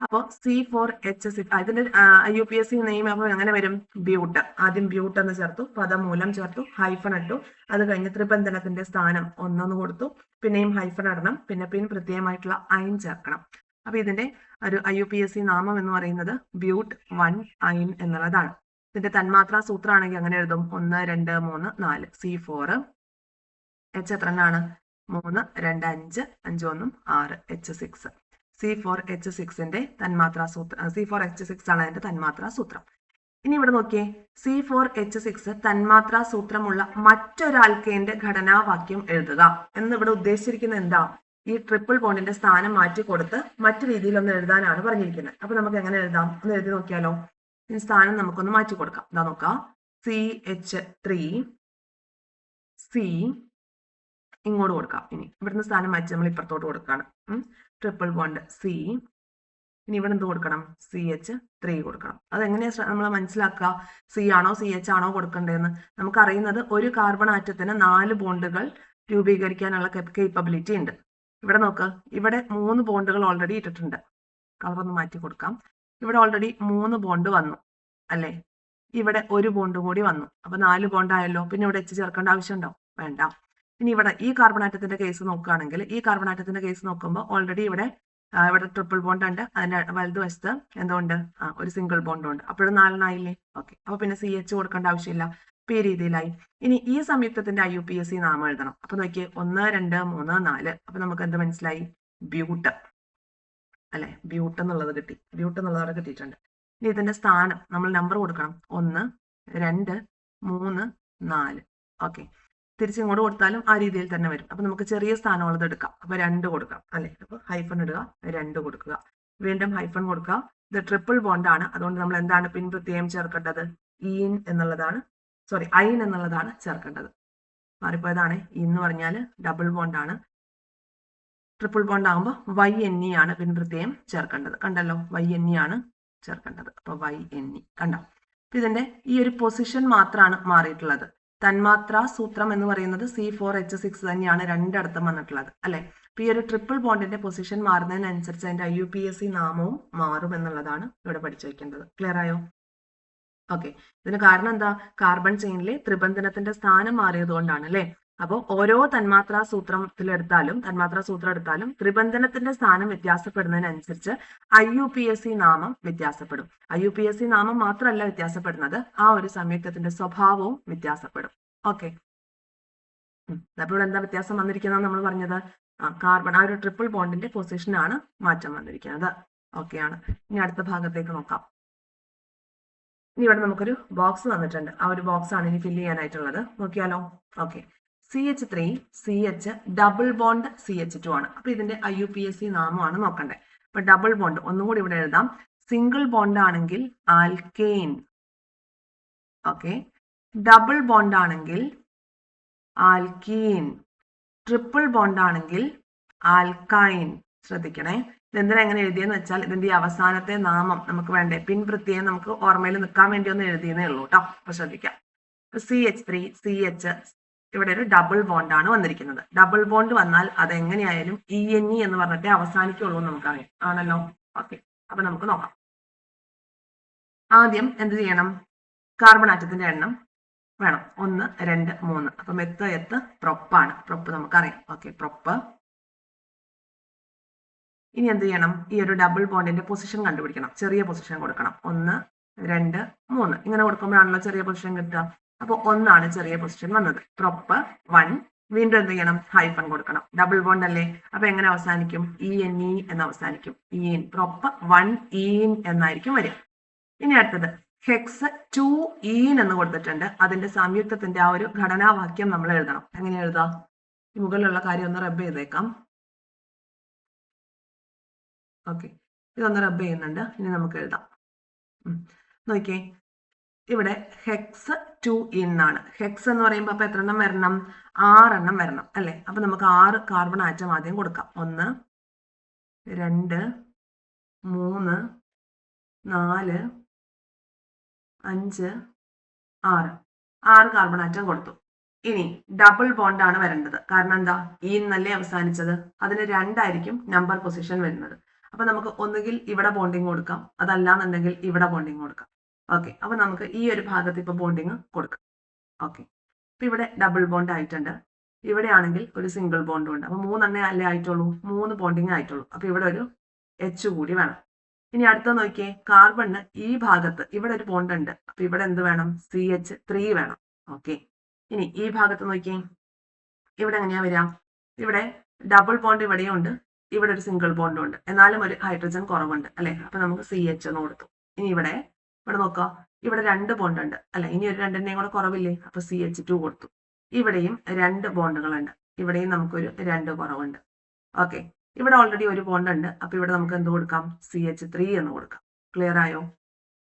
അപ്പോ C4H6 ഇതിന്റെ IUPAC നെയിം അപ്പൊ എങ്ങനെ വരും? ബ്യൂട്ട്. ആദ്യം ബ്യൂട്ട് എന്ന് ചേർത്തു, പദമൂലം ചേർത്തു, ഹൈഫൺ ഇട്ടു. അത് കഴിഞ്ഞ് ത്രിബന്ധനത്തിന്റെ സ്ഥാനം 1 കൊടുത്തു, പിന്നെയും ഹൈഫൺ ഇടണം, പിന്നെ പിൻ പ്രത്യയമായിട്ടുള്ള ഐൻ ചേർക്കണം. അപ്പൊ ഇതിന്റെ ഒരു IUPAC നാമം എന്ന് പറയുന്നത് ബ്യൂട്ട് 1 ഐൻ എന്നുള്ളതാണ്. ഇതിന്റെ തന്മാത്രാ സൂത്രമാണെങ്കിൽ അങ്ങനെ എഴുതും. 1 2 3 4 C4 H എത്ര എണ്ണാണ്? 3 2 5 5 1 6 H6. C4H6ന്റെ തന്മാത്രാ സൂത്രം, C4H6 ആണ് അതിന്റെ തന്മാത്രാ സൂത്രം. ഇനി ഇവിടെ നോക്കിയേ, C4H6 തന്മാത്രാ സൂത്രമുള്ള മറ്റൊരു ആൽക്കെയിന്റെ ഘടനാവാക്യം എഴുതുക എന്ന് ഇവിടെ ഉദ്ദേശിച്ചിരിക്കുന്നത് എന്താ? ഈ ട്രിപ്പിൾ ബോണ്ടിന്റെ സ്ഥാനം മാറ്റി കൊടുത്ത് മറ്റു രീതിയിൽ ഒന്ന് എഴുതാനാണ് പറഞ്ഞിരിക്കുന്നത്. അപ്പൊ നമുക്ക് എങ്ങനെ എഴുതാം? ഒന്ന് എഴുതി നോക്കിയാലോ. ഈ സ്ഥാനം നമുക്കൊന്ന് മാറ്റി കൊടുക്കാം. ഇതാ നോക്കാം, CH3 C ഇങ്ങോട്ട് കൊടുക്കാം. ഇനി ഇവിടുന്ന് സ്ഥാനം മാറ്റി നമ്മൾ ഇപ്പുറത്തോട്ട് കൊടുക്കുകയാണ്. Triple bond C. ഇനി ഇവിടെ എന്ത് കൊടുക്കണം? CH3 കൊടുക്കണം. അതെങ്ങനെയാ നമ്മൾ മനസ്സിലാക്കുക? C ആണോ CH ആണോ കൊടുക്കേണ്ടതെന്ന് നമുക്കറിയുന്നത് ഒരു കാർബൺ ആറ്റത്തിന് 4 ബോണ്ടുകൾ രൂപീകരിക്കാനുള്ള കേപ്പബിലിറ്റി ഉണ്ട്. ഇവിടെ നോക്ക്, ഇവിടെ 3 ബോണ്ടുകൾ ഓൾറെഡി ഇട്ടിട്ടുണ്ട്. കളർ ഒന്ന് മാറ്റി കൊടുക്കാം. ഇവിടെ ഓൾറെഡി 3 ബോണ്ട് വന്നു അല്ലെ. ഇവിടെ ഒരു ബോണ്ട് കൂടി വന്നു, അപ്പൊ 4 ബോണ്ട് ആയല്ലോ. പിന്നെ ഇവിടെ H ചേർക്കേണ്ട ആവശ്യമുണ്ടോ? വേണ്ട. ഇനി ഇവിടെ ഈ കാർബൺ ആറ്റത്തിന്റെ കേസ് നോക്കുകയാണെങ്കിൽ, ഈ കാർബൺ ആറ്റത്തിന്റെ കേസ് നോക്കുമ്പോൾ ഓൾറെഡി ഇവിടെ ട്രിപ്പിൾ ബോണ്ട് ഉണ്ട്. അതിന്റെ വലതുവശത്ത് എന്തുകൊണ്ട്? ഒരു സിംഗിൾ ബോണ്ടും ഉണ്ട്. അപ്പോഴും 4 ആയില്ലേ? ഓക്കെ, അപ്പൊ പിന്നെ CH കൊടുക്കേണ്ട ആവശ്യമില്ല. ഈ രീതിയിലായി. ഇനി ഈ സംയുക്തത്തിന്റെ IUPAC നാമം എഴുതണം. അപ്പൊ നോക്കിയേ, 1 2 3 4. അപ്പൊ നമുക്ക് എന്ത് മനസ്സിലായി? ബ്യൂട്ട് അല്ലെ. ബ്യൂട്ട് എന്നുള്ളത് കിട്ടി. ബ്യൂട്ട് എന്നുള്ളത് അവിടെ കിട്ടിയിട്ടുണ്ട്. ഇനി ഇതിന്റെ സ്ഥാനം നമ്മൾ നമ്പർ കൊടുക്കണം. 1 2 3 4. ഓക്കെ, തിരിച്ചിങ്ങോട്ട് കൊടുത്താലും ആ രീതിയിൽ തന്നെ വരും. അപ്പൊ നമുക്ക് ചെറിയ സ്ഥാനമുള്ളത് എടുക്കാം. അപ്പൊ 2 കൊടുക്കാം അല്ലെ. അപ്പൊ ഹൈഫൺ ഇടുക, 2 കൊടുക്കുക, വീണ്ടും ഹൈഫൺ കൊടുക്കുക. ഇത് ട്രിപ്പിൾ ബോണ്ട് ആണ്, അതുകൊണ്ട് നമ്മൾ എന്താണ് പിൻ പ്രത്യയം ചേർക്കേണ്ടത്? ഈൻ എന്നുള്ളതാണ്, സോറി ഐൻ എന്നുള്ളതാണ് ചേർക്കേണ്ടത്. മാറിപ്പോയതാണ്. എന്ന് പറഞ്ഞാൽ ഡബിൾ ബോണ്ട് ആണ്. ട്രിപ്പിൾ ബോണ്ട് ആകുമ്പോൾ YNE ആണ് പിൻ പ്രത്യയം ചേർക്കേണ്ടത്. കണ്ടല്ലോ, YNE ആണ് ചേർക്കേണ്ടത്. അപ്പൊ YNE കണ്ടോ. അപ്പൊ ഇതിന്റെ ഈ ഒരു പൊസിഷൻ മാത്രമാണ് മാറിയിട്ടുള്ളത്. തന്മാത്ര സൂത്രം എന്ന് പറയുന്നത് C4H6 തന്നെയാണ് രണ്ടിടത്തും വന്നിട്ടുള്ളത് അല്ലെ. അപ്പൊ ഈ ഒരു ട്രിപ്പിൾ ബോണ്ടിന്റെ പൊസിഷൻ മാറുന്നതിനനുസരിച്ച് അതിന്റെ IUPAC നാമവും മാറും എന്നുള്ളതാണ് ഇവിടെ പഠിച്ചു വെക്കേണ്ടത്. ക്ലിയർ ആയോ? ഓക്കെ, ഇതിന് കാരണം എന്താ? കാർബൺ ചെയിനിലെ ത്രിബന്ധനത്തിന്റെ സ്ഥാനം മാറിയത് കൊണ്ടാണ് അല്ലെ. അപ്പോൾ ഓരോ തന്മാത്രാ സൂത്രം എടുത്താലും ത്രിബന്ധനത്തിന്റെ സ്ഥാനം വ്യത്യാസപ്പെടുന്നതിനനുസരിച്ച് IUPAC നാമം വ്യത്യാസപ്പെടും. IUPAC നാമം മാത്രമല്ല വ്യത്യാസപ്പെടുന്നത്, ആ ഒരു സംയുക്തത്തിന്റെ സ്വഭാവവും വ്യത്യാസപ്പെടും. ഓക്കെ, അപ്പോൾ എന്താ വ്യത്യാസം വന്നിരിക്കുന്നത് നമ്മൾ പറഞ്ഞത്? കാർബൺ, ആ ഒരു ട്രിപ്പിൾ ബോണ്ടിന്റെ പൊസിഷനാണ് മാറ്റം വന്നിരിക്കുന്നത്. ഓക്കെ ആണ്. ഇനി അടുത്ത ഭാഗത്തേക്ക് നോക്കാം. ഇനി ഇവിടെ നമുക്കൊരു ബോക്സ് തന്നിട്ടുണ്ട്. ആ ഒരു ബോക്സ് ആണ് ഇനി ഫില്ല് ചെയ്യാനായിട്ടുള്ളത്. നോക്കിയാലോ? Okay, CH3 CH double bond CH2 ആണ്. അപ്പൊ ഇതിന്റെ IUPAC നാമമാണ് നോക്കണ്ടേ. അപ്പൊ ഡബിൾ ബോണ്ട് ഒന്നും കൂടി ഇവിടെ എഴുതാം. സിംഗിൾ ബോണ്ട് ആണെങ്കിൽ ആൽക്കെയിൻ. ഓക്കെ, ഡബിൾ ബോണ്ട് ആണെങ്കിൽ ആൽക്കീൻ, ട്രിപ്പിൾ ബോണ്ട് ആണെങ്കിൽ ആൽക്കൈൻ. ശ്രദ്ധിക്കണേ, ഇതെന്തിനാ എങ്ങനെ എഴുതിയെന്ന് വെച്ചാൽ ഇതിന്റെ ഈ അവസാനത്തെ നാമം നമുക്ക് വേണ്ടേ, പിൻ പ്രത്യയം നമുക്ക് ഓർമ്മയിൽ നിൽക്കാൻ വേണ്ടി ഒന്ന് എഴുതിയെന്നേ ഉള്ളൂ കേട്ടോ. അപ്പൊ ശ്രദ്ധിക്കാം. CH3 CH ഇവിടെ ഒരു ഡബിൾ ബോണ്ട് ആണ് വന്നിരിക്കുന്നത്. ഡബിൾ ബോണ്ട് വന്നാൽ അത് എങ്ങനെയായാലും ENE എന്ന് പറഞ്ഞിട്ടേ അവസാനിക്കുള്ളൂ എന്ന് നമുക്കറിയാം ആണല്ലോ. ഓക്കെ, അപ്പൊ നമുക്ക് നോക്കാം. ആദ്യം എന്ത് ചെയ്യണം? കാർബൺ ആറ്റത്തിന്റെ എണ്ണം വേണം. 1 2 3. അപ്പൊ എത്ത് പ്രൊപ്പാണ്. പ്രൊപ്പ് നമുക്കറിയാം. Okay, prop. ഇനി എന്ത് ചെയ്യണം? ഈ ഒരു ഡബിൾ ബോണ്ടിന്റെ പൊസിഷൻ കണ്ടുപിടിക്കണം. ചെറിയ പൊസിഷൻ കൊടുക്കണം. 1 2 3 ഇങ്ങനെ കൊടുക്കുമ്പോഴാണല്ലോ ചെറിയ പൊസിഷൻ കിട്ടുക. അപ്പൊ 1 ആണ് ചെറിയ പൊസിഷൻ വന്നത്. പ്രൊപ്പ് 1. വീണ്ടും എന്ത് ചെയ്യണം? ഹൈഫൺ കൊടുക്കണം. ഡബിൾ ബോണ്ട് അല്ലേ, അപ്പൊ എങ്ങനെ അവസാനിക്കും? ENE എന്ന് അവസാനിക്കും. ഈൻ, പ്രൊപ്പ് 1 ഈൻ എന്നായിരിക്കും വരിക. ഇനി അടുത്തത് ഹെക്സ് 2 ഈൻ എന്ന് കൊടുത്തിട്ടുണ്ട്. അതിന്റെ സംയുക്തത്തിന്റെ ആ ഒരു ഘടനാവാക്യം നമ്മൾ എഴുതണം. എങ്ങനെ എഴുതാം? മുകളിലുള്ള കാര്യം ഒന്ന് റബ്ബ് ചെയ്തേക്കാം. ഓക്കെ, ഇതൊന്ന് റബ്ബ് ചെയ്യുന്നുണ്ട്. ഇനി നമുക്ക് എഴുതാം. നോക്കിയേ, ഇവിടെ ഹെക്സ് 2 ഇൻ ആണ്. ഹെക്സ് എന്ന് പറയുമ്പോൾ അപ്പൊ എത്ര എണ്ണം വരണം? 6 എണ്ണം വരണം അല്ലെ. അപ്പൊ നമുക്ക് 6 കാർബൺ ആറ്റം ആദ്യം കൊടുക്കാം. 1 2 3 4 5 6 കാർബൺ ആറ്റം കൊടുത്തു. ഇനി ഡബിൾ ബോണ്ട് ആണ് വരേണ്ടത്. കാരണം എന്താ? എന്നല്ലേ അവസാനിച്ചത്. അതിന് 2 ആയിരിക്കും നമ്പർ പൊസിഷൻ വരുന്നത്. അപ്പൊ നമുക്ക് ഒന്നുകിൽ ഇവിടെ ബോണ്ടിങ് കൊടുക്കാം, അതല്ലാന്നുണ്ടെങ്കിൽ ഇവിടെ ബോണ്ടിങ് കൊടുക്കാം. ഓക്കെ, അപ്പൊ നമുക്ക് ഈ ഒരു ഭാഗത്ത് ഇപ്പൊ ബോണ്ടിങ് കൊടുക്കാം. ഓക്കെ, ഇപ്പൊ ഇവിടെ ഡബിൾ ബോണ്ട് ആയിട്ടുണ്ട്. ഇവിടെ ആണെങ്കിൽ ഒരു സിംഗിൾ ബോണ്ടും ഉണ്ട്. അപ്പൊ 3 എണ്ണേ അല്ലേ ആയിട്ടുള്ളൂ, 3 ബോണ്ടിങ് ആയിട്ടുള്ളൂ. അപ്പൊ ഇവിടെ ഒരു H കൂടി വേണം. ഇനി അടുത്ത നോക്കിയേ, കാർബണിന് ഈ ഭാഗത്ത് ഇവിടെ ഒരു ബോണ്ട് ഉണ്ട്. അപ്പൊ ഇവിടെ എന്ത് വേണം? CH3 വേണം. ഓക്കെ, ഇനി ഈ ഭാഗത്ത് നോക്കിയേ, ഇവിടെ എങ്ങനെയാ വരിക? ഇവിടെ ഡബിൾ ബോണ്ട് ഇവിടെയുണ്ട്, ഇവിടെ ഒരു സിംഗിൾ ബോണ്ടും ഉണ്ട്. എന്നാലും ഒരു ഹൈഡ്രജൻ കുറവുണ്ട് അല്ലെ. അപ്പൊ നമുക്ക് CH എന്ന് കൊടുത്തു. ഇനി ഇവിടെ നോക്കുക, ഇവിടെ 2 ബോണ്ട് ഉണ്ട് അല്ലെ. ഇനി ഒരു 2ന്റെയും കൂടെ കുറവില്ലേ, അപ്പൊ CH2 കൊടുത്തു. ഇവിടെയും 2 ബോണ്ടുകളുണ്ട്. ഇവിടെയും നമുക്കൊരു 2 കുറവുണ്ട്. ഓക്കെ, ഇവിടെ ഓൾറെഡി ഒരു ബോണ്ട് ഉണ്ട്. അപ്പൊ ഇവിടെ നമുക്ക് എന്ത് കൊടുക്കാം? CH3 എന്ന് കൊടുക്കാം. ക്ലിയർ ആയോ?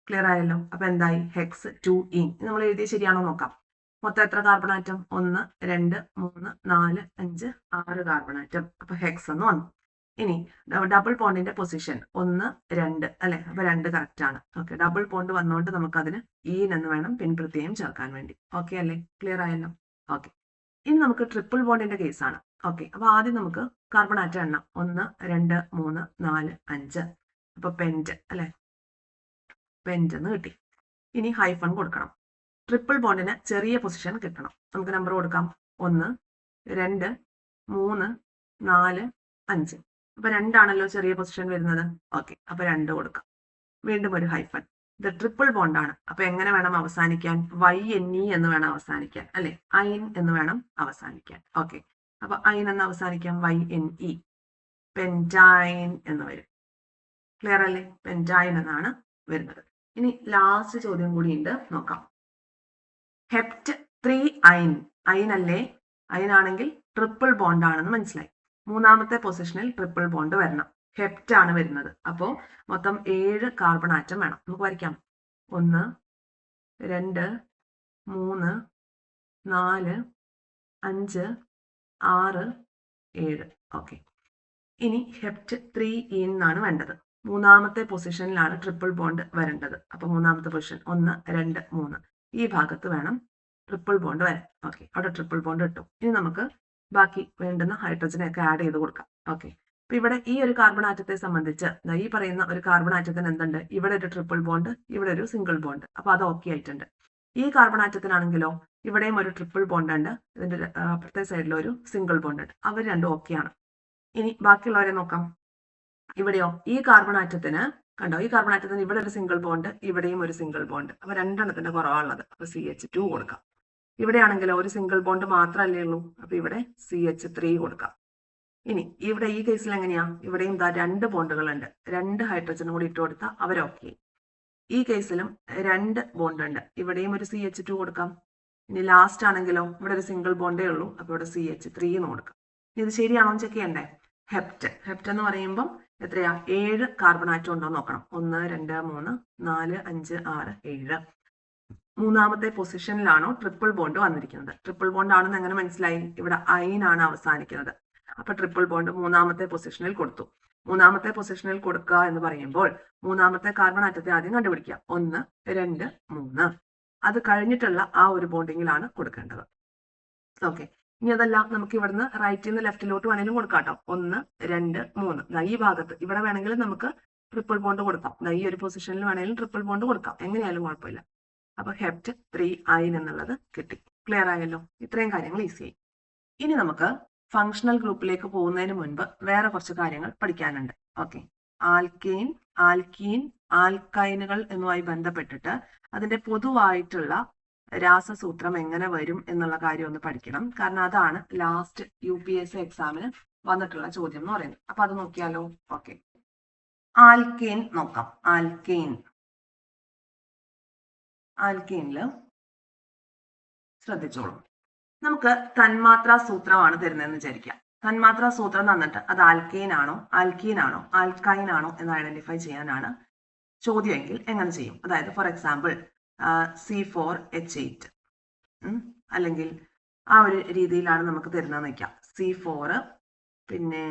ക്ലിയർ ആയല്ലോ. അപ്പൊ എന്തായി? HECS 2 in. നമ്മൾ എഴുതിയ ശരിയാണോ നോക്കാം. മൊത്തം എത്ര കാർബൺ ആറ്റം? 1 2 3 4 5 6 carbon atom. അപ്പൊ ഹെക്സ് എന്ന് വന്നു. ഇനി ഡബിൾ ബോണ്ടിന്റെ പൊസിഷൻ 1 2 അല്ലെ. അപ്പൊ 2 കറക്റ്റ് ആണ്. ഓക്കെ, ഡബിൾ ബോണ്ട് വന്നുകൊണ്ട് നമുക്ക് അതിന് ഈൻ എന്ന് വേണം പിൻ പ്രത്യയം ചേർക്കാൻ വേണ്ടി. ഓക്കെ അല്ലേ? ക്ലിയർ ആയല്ലോ. ഓക്കെ, ഇനി നമുക്ക് ട്രിപ്പിൾ ബോണ്ടിന്റെ കേസാണ്. ഓക്കെ, അപ്പൊ ആദ്യം നമുക്ക് കാർബൺ ആറ്റം എണ്ണം 1 2 3 4 5. അപ്പൊ പെന്റ് അല്ലെ, പെന്റ് എന്ന് കിട്ടി. ഇനി ഹൈഫൺ കൊടുക്കണം. ട്രിപ്പിൾ ബോണ്ടിന് ചെറിയ പൊസിഷൻ കിട്ടണം. നമുക്ക് നമ്പർ കൊടുക്കാം. 1 2 3 4 5. അപ്പൊ 2 ആണല്ലോ ചെറിയ പൊസിഷൻ വരുന്നത്. ഓക്കെ, അപ്പൊ 2 കൊടുക്കാം. വീണ്ടും ഒരു ഹൈഫൺ. ഇത് ട്രിപ്പിൾ ബോണ്ട് ആണ്. അപ്പൊ എങ്ങനെ വേണം അവസാനിക്കാൻ? YNE എന്ന് വേണം അവസാനിക്കാൻ അല്ലെ. ഐൻ എന്ന് വേണം അവസാനിക്കാൻ. ഓക്കെ, അപ്പൊ ഐൻ എന്ന് അവസാനിക്കാം. YNE, പെന്റൈൻ എന്ന് വരും. ക്ലിയർ അല്ലേ? പെന്റൈൻ എന്നാണ് വരുന്നത്. ഇനി ലാസ്റ്റ് ചോദ്യം കൂടി ഉണ്ട്, നോക്കാം. ഹെപ്റ്റ് 3 അയൻ. അയൻ അല്ലേ? അയനാണെങ്കിൽ ട്രിപ്പിൾ ബോണ്ട് ആണെന്ന് മനസ്സിലായി. മൂന്നാമത്തെ പൊസിഷനിൽ ട്രിപ്പിൾ ബോണ്ട് വരണം. ഹെപ്റ്റ് ആണ് വരുന്നത്. അപ്പോൾ മൊത്തം 7 കാർബൺ ആറ്റം വേണം. നമുക്ക് വരയ്ക്കാം. 1 2 3 4 5 6 7. ഓക്കെ. ഇനി ഹെപ്റ്റ് 3 എന്നാണ് വേണ്ടത്. മൂന്നാമത്തെ പൊസിഷനിലാണ് ട്രിപ്പിൾ ബോണ്ട് വരേണ്ടത്. അപ്പൊ മൂന്നാമത്തെ പൊസിഷൻ 1 2 3 ഈ ഭാഗത്ത് വേണം ട്രിപ്പിൾ ബോണ്ട് വരാൻ. ഓക്കെ, അവിടെ ട്രിപ്പിൾ ബോണ്ട് കിട്ടും. ഇനി നമുക്ക് ബാക്കി വേണ്ടുന്ന ഹൈഡ്രജനെ ഒക്കെ ആഡ് ചെയ്ത് കൊടുക്കാം. ഓക്കെ, അപ്പൊ ഇവിടെ ഈ ഒരു കാർബൺ ആറ്റത്തെ സംബന്ധിച്ച് ഈ പറയുന്ന ഒരു കാർബൺ ആറ്റത്തിന് എന്തുണ്ട്? ഇവിടെ ഒരു ട്രിപ്പിൾ ബോണ്ട്, ഇവിടെ ഒരു സിംഗിൾ ബോണ്ട്. അപ്പൊ അത് ഓക്കെ ആയിട്ടുണ്ട്. ഈ കാർബൺ ആറ്റത്തിനാണെങ്കിലോ ഇവിടെയും ഒരു ട്രിപ്പിൾ ബോണ്ട് ഉണ്ട്, ഇതിന്റെ അപ്പുറത്തെ സൈഡിൽ ഒരു സിംഗിൾ ബോണ്ട് ഉണ്ട്. അവർ രണ്ടും ഓക്കെയാണ്. ഇനി ബാക്കിയുള്ളവരെ നോക്കാം. ഇവിടെയോ ഈ കാർബൺ ആറ്റത്തിന് കണ്ടോ, ഈ കാർബൺ ആറ്റത്തിന് ഇവിടെ ഒരു സിംഗിൾ ബോണ്ട്, ഇവിടെയും ഒരു സിംഗിൾ ബോണ്ട്. അപ്പൊ രണ്ടെണ്ണത്തിന്റെ കുറവാണുള്ളത്. അപ്പൊ CH2 കൊടുക്കാം. ഇവിടെയാണെങ്കിലോ ഒരു സിംഗിൾ ബോണ്ട് മാത്രമല്ലേ ഉള്ളൂ. അപ്പൊ ഇവിടെ CH3 കൊടുക്കാം. ഇനി ഇവിടെ ഈ കേസിൽ എങ്ങനെയാ? ഇവിടെയും 2 ബോണ്ടുകൾ ഉണ്ട്. 2 ഹൈഡ്രജനും കൂടി ഇട്ട് കൊടുത്താൽ അവരൊക്കെ. ഈ കേസിലും 2 ബോണ്ട് ഉണ്ട്. ഇവിടെയും ഒരു CH2 കൊടുക്കാം. ഇനി ലാസ്റ്റ് ആണെങ്കിലോ ഇവിടെ ഒരു സിംഗിൾ ബോണ്ടേ ഉള്ളൂ. അപ്പൊ ഇവിടെ CH3 എന്ന് കൊടുക്കാം. ഇത് ശരിയാണോ ചെക്ക് ചെയ്യണ്ടേ? ഹെപ്റ്റ് എന്ന് പറയുമ്പോൾ എത്രയാ? 7 കാർബൺ ആറ്റം ഉണ്ടോ നോക്കണം. 1 2 3 4 5 6 7. മൂന്നാമത്തെ പൊസിഷനിലാണോ ട്രിപ്പിൾ ബോണ്ട് വന്നിരിക്കുന്നത്? ട്രിപ്പിൾ ബോണ്ട് ആണെന്ന് എങ്ങനെ മനസ്സിലായി? ഇവിടെ അയൻ ആണ് അവസാനിക്കുന്നത്. അപ്പൊ ട്രിപ്പിൾ ബോണ്ട് മൂന്നാമത്തെ പൊസിഷനിൽ കൊടുത്തു. മൂന്നാമത്തെ പൊസിഷനിൽ കൊടുക്കുക എന്ന് പറയുമ്പോൾ മൂന്നാമത്തെ കാർബൺ ആറ്റത്തെ ആദ്യം കണ്ടുപിടിക്കുക. 1 2 3. അത് കഴിഞ്ഞിട്ടുള്ള ആ ഒരു ബോണ്ടിങ്ങിലാണ് കൊടുക്കേണ്ടത്. ഓക്കെ, ഇനി അതല്ല, നമുക്ക് ഇവിടുന്ന് റൈറ്റിൽ നിന്ന് ലെഫ്റ്റിലോട്ട് വേണമെങ്കിലും കൊടുക്കാം കേട്ടോ. 1 2 3. ഈ ഭാഗത്ത് ഇവിടെ വേണമെങ്കിൽ നമുക്ക് ട്രിപ്പിൾ ബോണ്ട് കൊടുക്കാം. ഈ ഒരു പൊസിഷനിൽ വേണമെങ്കിലും ട്രിപ്പിൾ ബോണ്ട് കൊടുക്കാം. എങ്ങനെയായാലും കുഴപ്പമില്ല. അപ്പൊ ഹെപ്റ്റ് 3 അയൻ എന്നുള്ളത് കിട്ടി. ക്ലിയർ ആയല്ലോ? ഇത്രയും കാര്യങ്ങൾ ഈസിയായി. ഇനി നമുക്ക് ഫങ്ഷണൽ ഗ്രൂപ്പിലേക്ക് പോകുന്നതിന് മുൻപ് വേറെ കുറച്ച് കാര്യങ്ങൾ പഠിക്കാനുണ്ട്. ഓക്കെ, ആൽക്കെയിൻ, ആൽക്കീൻ, ആൽക്കൈനുകൾ എന്നുമായി ബന്ധപ്പെട്ടിട്ട് അതിന്റെ പൊതുവായിട്ടുള്ള രാസസൂത്രം എങ്ങനെ വരും എന്നുള്ള കാര്യം ഒന്ന് പഠിക്കണം. കാരണം അതാണ് ലാസ്റ്റ് UPSC എക്സാമിന് വന്നിട്ടുള്ള ചോദ്യം എന്ന് പറയുന്നത്. അപ്പൊ അത് നോക്കിയാലോ? ഓക്കെ, ആൽക്കെയിൻ നോക്കാം. ആൽക്കെയിനില് ശ്രദ്ധിച്ചോളൂ. നമുക്ക് തന്മാത്രാ സൂത്രമാണ് തരുന്നതെന്ന് വിചാരിക്കാം. തന്മാത്രാ സൂത്രം തന്നിട്ട് അത് ആൽക്കെയിൻ ആണോ ആൽക്കീൻ ആണോ ആൽക്കൈൻ ആണോ എന്ന് ഐഡന്റിഫൈ ചെയ്യാനാണ് ചോദ്യമെങ്കിൽ എങ്ങനെ ചെയ്യും? അതായത് ഫോർ എക്സാമ്പിൾ C4H8 അല്ലെങ്കിൽ ആ ഒരു രീതിയിലാണ് നമുക്ക് തരുന്നതെന്ന് വയ്ക്കാം. C4 പിന്നെ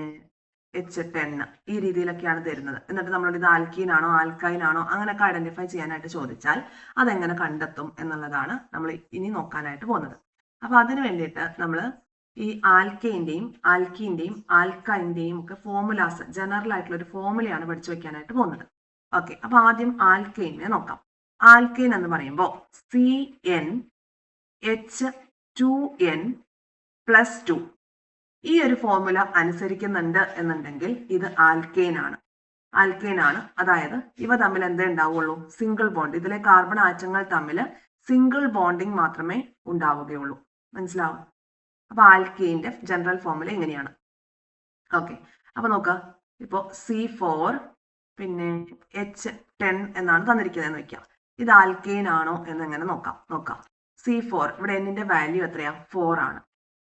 H10 ഈ രീതിയിലൊക്കെയാണ് തരുന്നത്. എന്നിട്ട് നമ്മളോട് ഇത് ആൽക്കീൻ ആണോ ആൽക്കൈൻ ആണോ അങ്ങനെയൊക്കെ ഐഡന്റിഫൈ ചെയ്യാനായിട്ട് ചോദിച്ചാൽ അതെങ്ങനെ കണ്ടെത്തും എന്നുള്ളതാണ് നമ്മൾ ഇനി നോക്കാനായിട്ട് പോകുന്നത്. അപ്പൊ അതിന് വേണ്ടിയിട്ട് നമ്മൾ ഈ ആൽക്കെയിന്റെയും ആൽക്കീന്റെയും ആൽക്കൈന്റെയും ഒക്കെ ഫോർമുലാസ്, ജനറൽ ആയിട്ടുള്ള ഒരു ഫോർമുലയാണ് പഠിച്ചു വെക്കാനായിട്ട് പോകുന്നത്. ഓക്കെ, അപ്പൊ ആദ്യം ആൽക്കെയിനെ നോക്കാം. ആൽക്കെയിൻ എന്ന് പറയുമ്പോൾ CnH2n+2 ഈ ഒരു ഫോർമുല അനുസരിക്കുന്നുണ്ട് എന്നുണ്ടെങ്കിൽ ഇത് ആൽക്കെയിൻ ആണ്. അതായത് ഇവ തമ്മിൽ എന്തേ ഉണ്ടാവുള്ളൂ? Single bond. ഇതിലെ കാർബൺ ആറ്റങ്ങൾ തമ്മിൽ സിംഗിൾ ബോണ്ടിങ് മാത്രമേ ഉണ്ടാവുകയുള്ളൂ. മനസ്സിലാവും? അപ്പൊ ആൽക്കെയിന്റെ ജനറൽ ഫോർമുല ഇങ്ങനെയാണ്. ഓക്കെ, അപ്പൊ നോക്കുക. ഇപ്പോ C4 പിന്നെ H10 എന്നാണ് തന്നിരിക്കുന്നതെന്ന് വെക്കാം. ഇത് ആൽക്കെയിൻ ആണോ എന്ന് എങ്ങനെ നോക്കാം. C4 ഇവിടെ എന്നിന്റെ വാല്യൂ എത്രയാ? 4 ആണ്.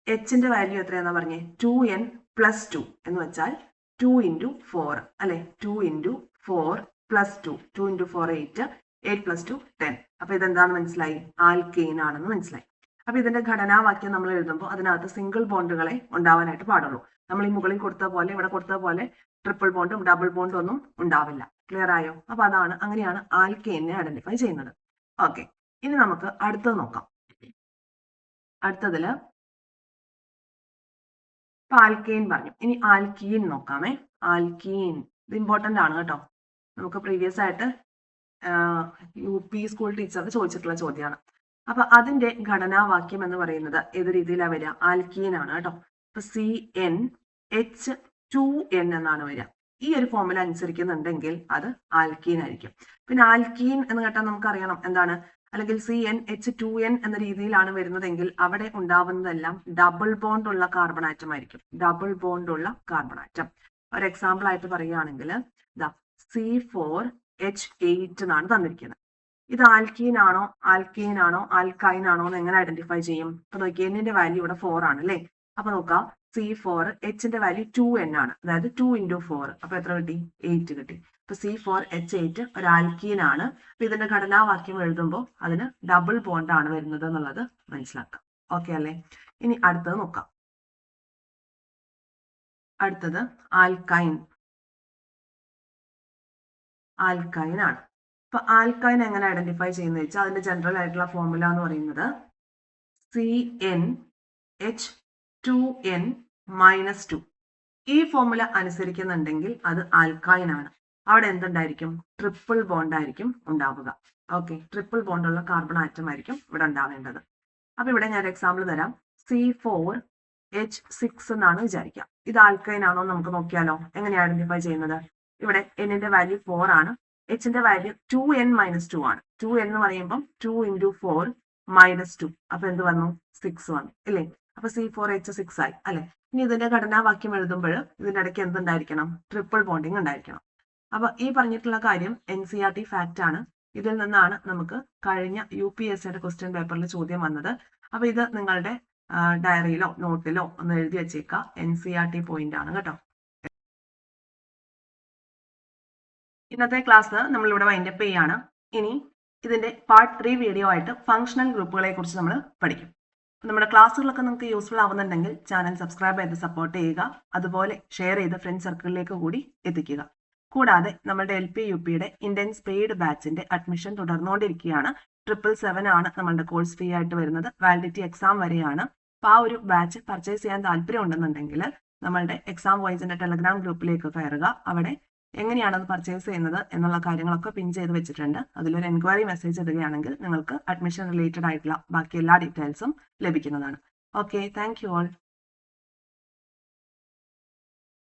Hന്റെ വാല്യൂ എത്രയാന്നാ പറഞ്ഞേ? 2n+2 എന്ന് വെച്ചാൽ 2 × 4 അല്ലെ? 2 × 4 + 2. 2 × 4 8. 8 + 2 10. അപ്പൊ ഇതെന്താന്ന് മനസ്സിലായി? ആൽക്കെയിൻ ആണെന്ന് മനസ്സിലായി. അപ്പൊ ഇതിന്റെ ഘടനാവാക്യം നമ്മൾ എഴുതുമ്പോൾ അതിനകത്ത് സിംഗിൾ ബോണ്ടുകളെ ഉണ്ടാവാനായിട്ട് പാടുള്ളൂ. നമ്മൾ ഈ മുകളിൽ കൊടുത്ത പോലെ ഇവിടെ കൊടുത്ത പോലെ ട്രിപ്പിൾ ബോണ്ടും ഡബിൾ ബോണ്ടും ഒന്നും ഉണ്ടാവില്ല. ക്ലിയർ ആയോ? അപ്പൊ അങ്ങനെയാണ് ആൽക്കെയിനെ ഐഡന്റിഫൈ ചെയ്യുന്നത്. ഓക്കെ, ഇനി നമുക്ക് അടുത്തത് നോക്കാം. അടുത്തതില് ആൽക്കെയിൻ പറഞ്ഞു. ഇനി ആൽക്കീൻ നോക്കാമേ. ആൽക്കീൻ ഇത് ഇമ്പോർട്ടന്റ് ആണ് കേട്ടോ. നമുക്ക് പ്രീവിയസ് ആയിട്ട് UP സ്കൂൾ ടീച്ചർ ചോദിച്ചിട്ടുള്ള ചോദ്യമാണ്. അപ്പൊ അതിന്റെ ഘടനാവാക്യം എന്ന് പറയുന്നത് ഏത് രീതിയിലാണ് വരിക? ആൽക്കീൻ ആണ് കേട്ടോ. അപ്പൊ CnH2n എന്നാണ് വരിക. ഈ ഒരു ഫോർമുല അനുസരിക്കുന്നുണ്ടെങ്കിൽ അത് ആൽക്കീൻ ആയിരിക്കും. പിന്നെ ആൽക്കീൻ എന്ന് കേട്ടാൽ നമുക്കറിയണം എന്താണ്, അല്ലെങ്കിൽ CnH2n എന്ന രീതിയിലാണ് വരുന്നതെങ്കിൽ അവിടെ ഉണ്ടാവുന്നതെല്ലാം ഡബിൾ ബോണ്ട് ഉള്ള കാർബൺ ആറ്റം ആയിരിക്കും. ഡബിൾ ബോണ്ട് ഉള്ള കാർബൺ ആറ്റം. ഒരു എക്സാമ്പിൾ ആയിട്ട് പറയുകയാണെങ്കിൽ C4H8 എന്നാണ് തന്നിരിക്കുന്നത്. ഇത് ആൽക്കീൻ ആണോ ആൽക്കൈൻ ആണോ എന്ന് എങ്ങനെ ഐഡന്റിഫൈ ചെയ്യും? അപ്പൊ നോക്കി, എന്നിന്റെ വാല്യൂ ഇവിടെ 4 ആണ് അല്ലേ? അപ്പൊ നോക്കാം, C4 Hന്റെ വാല്യൂ 2N ആണ്, അതായത് 2 × 4. അപ്പൊ എത്ര കിട്ടി? 8 കിട്ടി. ഇപ്പൊ C4H8 ഒരു ആൽക്കീൻ ആണ്. അപ്പൊ ഇതിന്റെ ഘടനാവാക്യം എഴുതുമ്പോൾ അതിന് ഡബിൾ ബോണ്ട് ആണ് വരുന്നത് എന്നുള്ളത് മനസ്സിലാക്കാം. ഓക്കെ അല്ലേ? ഇനി അടുത്തത് നോക്കാം. അടുത്തത് ആൽക്കൈൻ ആണ്. അപ്പൊ ആൽക്കൈൻ എങ്ങനെ ഐഡന്റിഫൈ ചെയ്യുന്നത് വെച്ചാൽ അതിന്റെ ജനറൽ ആയിട്ടുള്ള ഫോർമുല എന്ന് പറയുന്നത് CnH2n-2. ഈ ഫോർമുല അനുസരിക്കുന്നുണ്ടെങ്കിൽ അത് ആൽക്കൈൻ ആണ്. അവിടെ എന്തുണ്ടായിരിക്കും? ട്രിപ്പിൾ ബോണ്ട് ആയിരിക്കും ഉണ്ടാവുക. ഓക്കെ, ട്രിപ്പിൾ ബോണ്ടുള്ള കാർബൺ ആറ്റം ആയിരിക്കും ഇവിടെ ഉണ്ടാവേണ്ടത്. അപ്പൊ ഇവിടെ ഞാൻ എക്സാമ്പിൾ തരാം. C4H6 എന്നാണ് വിചാരിക്കുക. ഇത് ആൽക്കൈൻ ആണോ നമുക്ക് നോക്കിയാലോ? എങ്ങനെയാണ് ഐഡന്റിഫൈ ചെയ്യുന്നത്? ഇവിടെ എന്നിന്റെ വാല്യൂ 4 ആണ്, എച്ചിന്റെ വാല്യൂ 2n-2 ആണ്. 2n എന്ന് പറയുമ്പോൾ 2 × 4 - 2. അപ്പൊ എന്ത് വന്നു? 6 വന്നു ഇല്ലേ? അപ്പൊ C4H6 ആയി അല്ലെ? ഇനി ഇതിന്റെ ഘടനാവാക്യം എഴുതുമ്പോൾ ഇതിന്റെ ഇടയ്ക്ക് എന്തുണ്ടായിരിക്കണം? ട്രിപ്പിൾ ബോണ്ടിങ് ഉണ്ടായിരിക്കണം. അപ്പൊ ഈ പറഞ്ഞിട്ടുള്ള കാര്യം NCERT ഫാക്റ്റ് ആണ്. ഇതിൽ നിന്നാണ് നമുക്ക് കഴിഞ്ഞ UPSCയുടെ ക്വസ്റ്റ്യൻ പേപ്പറിൽ ചോദ്യം വന്നത്. അപ്പൊ ഇത് നിങ്ങളുടെ ഡയറിയിലോ നോട്ടിലോ ഒന്ന് എഴുതി വെച്ചേക്കുക. NCERT പോയിന്റ് ആണ് കേട്ടോ. ഇന്നത്തെ ക്ലാസ് നമ്മളിവിടെ വൈൻഡപ്പ് ചെയ്യാണ്. ഇനി ഇതിന്റെ പാർട്ട് 3 വീഡിയോ ആയിട്ട് ഫങ്ഷണൽ ഗ്രൂപ്പുകളെ കുറിച്ച് നമ്മൾ പഠിക്കും. നമ്മുടെ ക്ലാസ്സുകളൊക്കെ നിങ്ങൾക്ക് യൂസ്ഫുൾ ആവുന്നുണ്ടെങ്കിൽ ചാനൽ സബ്സ്ക്രൈബ് ചെയ്ത് സപ്പോർട്ട് ചെയ്യുക. അതുപോലെ ഷെയർ ചെയ്ത് ഫ്രണ്ട് സർക്കിളിലേക്ക് കൂടി എത്തിക്കുക. കൂടാതെ നമ്മുടെ LP UPയുടെ ഇന്റൻസ് പെയ്ഡ് ബാച്ചിന്റെ അഡ്മിഷൻ തുടർന്നുകൊണ്ടിരിക്കുകയാണ്. 777 ആണ് നമ്മളുടെ കോഴ്സ് ഫീ ആയിട്ട് വരുന്നത്. വാലിഡിറ്റി എക്സാം വരെയാണ്. അപ്പോൾ ആ ഒരു ബാച്ച് പർച്ചേസ് ചെയ്യാൻ താല്പര്യം ഉണ്ടെന്നുണ്ടെങ്കിൽ നമ്മളുടെ എക്സാം വോയിസിന്റെ ടെലഗ്രാം ഗ്രൂപ്പിലേക്ക് കയറുക. അവിടെ എങ്ങനെയാണ് അത് പർച്ചേസ് ചെയ്യുന്നത് എന്നുള്ള കാര്യങ്ങളൊക്കെ പിൻ ചെയ്ത് വെച്ചിട്ടുണ്ട്. അതിലൊരു എൻക്വയറി മെസ്സേജ് ഇടുകയാണെങ്കിൽ നിങ്ങൾക്ക് അഡ്മിഷൻ റിലേറ്റഡ് ആയിട്ടുള്ള ബാക്കി എല്ലാ ഡീറ്റെയിൽസും ലഭിക്കുന്നതാണ്. Okay, thank you all.